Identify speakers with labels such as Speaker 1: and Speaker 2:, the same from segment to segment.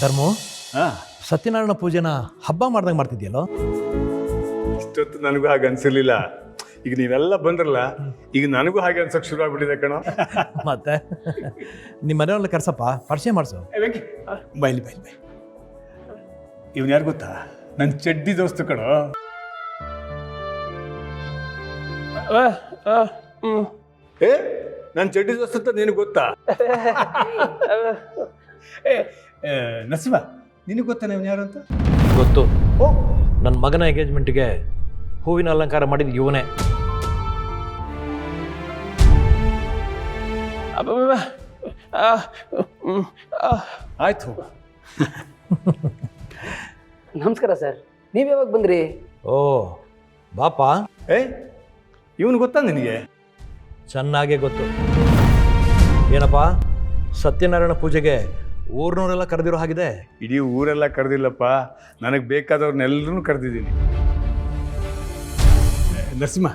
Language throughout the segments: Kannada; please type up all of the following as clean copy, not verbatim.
Speaker 1: ಧರ್ಮು,
Speaker 2: ಹಾಂ,
Speaker 1: ಸತ್ಯನಾರಾಯಣ ಪೂಜೆನ ಹಬ್ಬ ಮಾಡ್ದಂಗೆ ಮಾಡ್ತಿದ್ಯಲ್ಲೋ?
Speaker 2: ಇಷ್ಟೊತ್ತು ನನಗೂ ಹಾಗೆ ಅನ್ಸಿರ್ಲಿಲ್ಲ. ಈಗ ನೀವೆಲ್ಲ ಬಂದ್ರಲ್ಲ, ಈಗ ನನಗೂ ಹಾಗೆ ಅನ್ಸೋಕೆ ಶುರು ಆಗ್ಬಿಟ್ಟಿದೆ ಕಣೋ.
Speaker 1: ಮತ್ತೆ ನಿಮ್ಮ ಮನೆಯವ್ರನ್ನ ಕರ್ಸಪ್ಪ, ಪರಿಚಯ ಮಾಡಿಸು.
Speaker 2: ಬೈಲಿ ಬೈಲಿ ಬೈ. ಇವನ್ ಯಾರು ಗೊತ್ತಾ? ನನ್ನ ಚಡ್ಡಿ ದೋಸ್ತು ಕಣೋ. ಏ, ನನ್ನ ಚಡ್ಡಿ ದೋಸ್ತು ಅಂತ ನಿನಗೆ ಗೊತ್ತಾ? ನಸೀಮ, ನಿನಗೆ ಗೊತ್ತಾ ಇವನು ಯಾರು ಅಂತ?
Speaker 1: ಗೊತ್ತು.
Speaker 2: ಓ,
Speaker 1: ನನ್ನ ಮಗನ ಎಂಗೇಜ್ಮೆಂಟ್ಗೆ ಹೂವಿನ ಅಲಂಕಾರ ಮಾಡಿದ ಇವನೇ.
Speaker 2: ಆಯ್ತು.
Speaker 3: ನಮಸ್ಕಾರ ಸರ್, ನೀವು ಯಾವಾಗ ಬಂದ್ರಿ?
Speaker 1: ಓ ಬಾಪ,
Speaker 2: ಏ, ಇವನು ಗೊತ್ತಾ ನಿನಗೆ?
Speaker 1: ಚೆನ್ನಾಗೇ ಗೊತ್ತು. ಏನಪ್ಪ, ಸತ್ಯನಾರಾಯಣ ಪೂಜೆಗೆ ಊರ್ನವರೆಲ್ಲ ಕರೆದಿರೋ ಹಾಗಿದೆ?
Speaker 2: ಇಡೀ ಊರೆಲ್ಲ ಕರೆದಿಲ್ಲಪ್ಪ, ನನಗೆ ಬೇಕಾದವ್ರನ್ನೆಲ್ಲರೂ ಕರೆದಿದ್ದೀನಿ. ನರಸಿಂಹ,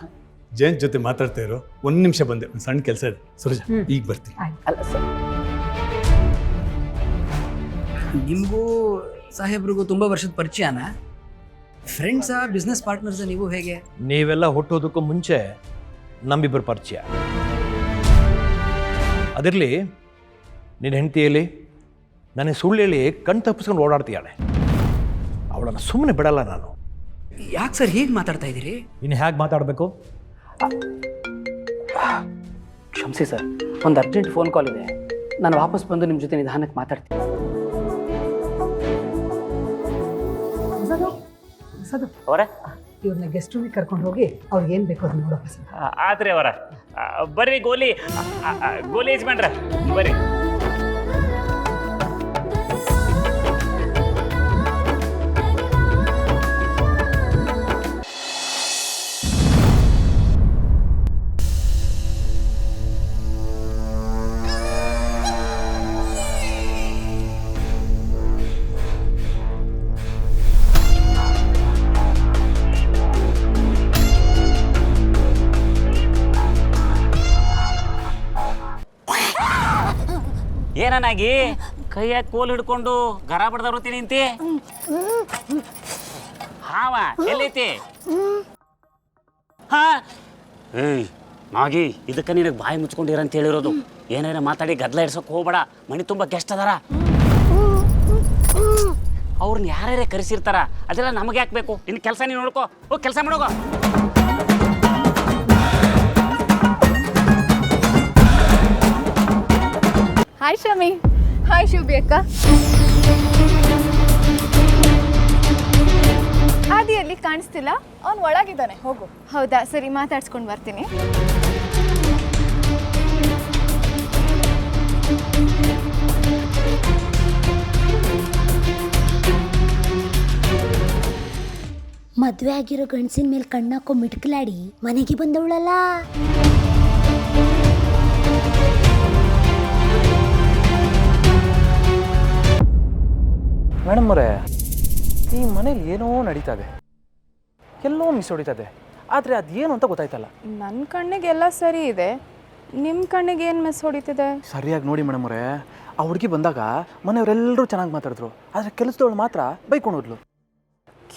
Speaker 2: ಜಯಂತ್ ಜೊತೆ ಮಾತಾಡ್ತಾ ಇರೋ, ಒಂದು ನಿಮಿಷ ಬಂದೆ, ಒಂದು ಸಣ್ಣ ಕೆಲಸ ಇದೆ. ಸುರಜ, ಈಗ ಬರ್ತೀನಿ.
Speaker 3: ಅಲ್ಲ ಸರ್, ನಿಮಗೂ ಸಾಹೇಬ್ರಿಗೂ ತುಂಬ ವರ್ಷದ ಪರಿಚಯನಾ? ಫ್ರೆಂಡ್ಸಾ, ಬಿಸ್ನೆಸ್ ಪಾರ್ಟ್ನರ್ಸಾ ನೀವು ಹೇಗೆ?
Speaker 1: ನೀವೆಲ್ಲ ಹುಟ್ಟೋದಕ್ಕೂ ಮುಂಚೆ ನಮ್ಮಿಬ್ಬರು ಪರಿಚಯ. ಅದಿರಲಿ, ನಿನ್ನ ಹೆಂಡತಿಯಲ್ಲಿ ನನಗೆ ಸುಳ್ಳು ಹೇಳಿ ಕಣ್ ತಪ್ಪಿಸ್ಕೊಂಡು ಓಡಾಡ್ತೀಯಾಳೆ. ಅವಳನ್ನು ಸುಮ್ಮನೆ ಬಿಡಲ್ಲ ನಾನು.
Speaker 3: ಯಾಕೆ ಸರ್ ಹೀಗೆ ಮಾತಾಡ್ತಾ ಇದ್ದೀರಿ?
Speaker 1: ಇನ್ನು ಹೇಗೆ ಮಾತಾಡಬೇಕು?
Speaker 3: ಕ್ಷಮಿಸಿ ಸರ್, ಒಂದು ಅರ್ಜೆಂಟ್ ಫೋನ್ ಕಾಲ್ ಇದೆ. ನಾನು ವಾಪಸ್ ಬಂದು ನಿಮ್ಮ ಜೊತೆ ನಿಧಾನಕ್ಕೆ ಮಾತಾಡ್ತೀನಿ.
Speaker 4: ಅವರ
Speaker 5: ಇವ್ರನ್ನ ಗೆಸ್ಟ್ ರೂಮಿಗೆ ಕರ್ಕೊಂಡು ಹೋಗಿ ಅವ್ರಿಗೆ ಏನು ಬೇಕೋ ಅದನ್ನ ನೋಡೋಕೆ ಸರ್.
Speaker 4: ಆತ್ರಿ ಅವರ ಬರ್ರಿ, ಗೋಲಿ ಯಜಮಾನ್ರ ಬರ್ರಿ. ಏನನ್ನಾಗಿ ಕೈಯಾಗ ಕೋಲ್ ಹಿಡ್ಕೊಂಡು ಗರ ಬಡ್ದವ್ರತಿ ನಿಂತಿ? ಹಾವ ಎಲ್ಲೈತಿ? ಹಾ, ಏಯ್ ನಾಗಿ, ಇದಕ್ಕೆ ನಿನಗೆ ಬಾಯಿ ಮುಚ್ಕೊಂಡಿರ ಅಂತ ಹೇಳಿರೋದು. ಏನಾರ ಮಾತಾಡಿ ಗದ್ಲ ಇಡ್ಸೋಕೆ ಹೋಗ್ಬೇಡ. ಮನೆ ತುಂಬ ಗೆಸ್ಟ್ ಅದಾರ, ಅವ್ರನ್ನ ಯಾರ್ಯಾರೇ ಕರೆಸಿರ್ತಾರ. ಅದೆಲ್ಲ ನಮಗೆ ಯಾಕೆ ಬೇಕು? ನಿನ್ನ ಕೆಲಸ ನೀನು ನೋಡ್ಕೋ, ಹೋಗಿ ಕೆಲಸ ಮಾಡೋಗೋ.
Speaker 6: ಹಾಯ್ ಶಮಿ. ಹಾಯ್ ಶಿವಬಿ ಅಕ್ಕ. ಆದಿಯಲ್ಲಿ ಕಾಣಿಸ್ತಿಲ್ಲ, ಅವನು ಒಳಗಿದ್ದಾನೆ. ಹೋಗು. ಹೌದಾ, ಸರಿ, ಮಾತಾಡ್ಸ್ಕೊಂಡು ಬರ್ತೀನಿ.
Speaker 7: ಮದುವೆ ಆಗಿರೋ ಗಂಡಸಿನ ಮೇಲೆ ಕಣ್ಣಾಕೋ ಮಿಟ್ಕಲಾಡಿ ಮನೆಗೆ ಬಂದವಳಲ್ಲ.
Speaker 8: ಮೇಡಮ್ ಅವರೇ, ಈ ಮನೇಲಿ ಏನೋ ನಡೀತಾ ಇದೆ, ಎಲ್ಲೋ ಮಿಸ್ ಹೊಡಿತದೆ. ಆದರೆ ಅದೇನು ಅಂತ ಗೊತ್ತಾಯ್ತಲ್ಲ.
Speaker 6: ನನ್ನ ಕಣ್ಣಿಗೆ ಎಲ್ಲ ಸರಿ ಇದೆ, ನಿಮ್ಮ ಕಣ್ಣಿಗೆ ಏನು ಮಿಸ್ ಹೊಡಿತಿದೆ?
Speaker 8: ಸರಿಯಾಗಿ ನೋಡಿ ಮೇಡಮ್ ಅವರೇ, ಆ ಹುಡುಗಿ ಬಂದಾಗ ಮನೆಯವರೆಲ್ಲರೂ ಚೆನ್ನಾಗಿ ಮಾತಾಡಿದ್ರು, ಆದರೆ ಕೆಲಸದವಳು ಮಾತ್ರ ಬೈಕೊಂಡು ಹೋದ್ಲು.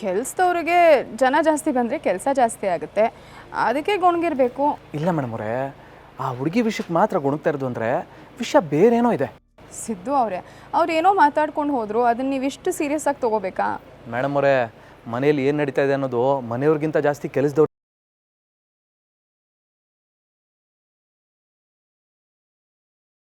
Speaker 6: ಕೆಲಸದವ್ರಿಗೆ ಜನ ಜಾಸ್ತಿ ಬಂದರೆ ಕೆಲಸ ಜಾಸ್ತಿ ಆಗುತ್ತೆ, ಅದಕ್ಕೆ ಗೊಣಗಿರ್ಬೇಕು.
Speaker 8: ಇಲ್ಲ ಮೇಡಮ್ ಅವರೇ, ಆ ಹುಡುಗಿ ವಿಷಯಕ್ಕೆ ಮಾತ್ರ ಗುಣಗ್ತಾ ಇರೋದು ಅಂದರೆ ವಿಷಯ ಬೇರೇನೋ ಇದೆ.
Speaker 6: ಸಿದ್ದು ಅವರೇ, ಅವ್ರು ಏನೋ ಮಾತಾಡ್ಕೊಂಡು ಹೋದ್ರು, ಅದನ್ನ ನೀವಿಷ್ಟು ಸೀರಿಯಸ್ ಆಗಿ ತೊಗೋಬೇಕಾ?
Speaker 8: ಮೇಡಮ್ ಅವರೇ, ಮನೇಲಿ ಏನು ನಡೀತಾ ಇದೆ ಅನ್ನೋದು ಮನೆಯವ್ರಿಗಿಂತ ಜಾಸ್ತಿ ಕೆಲಸದವ್ರು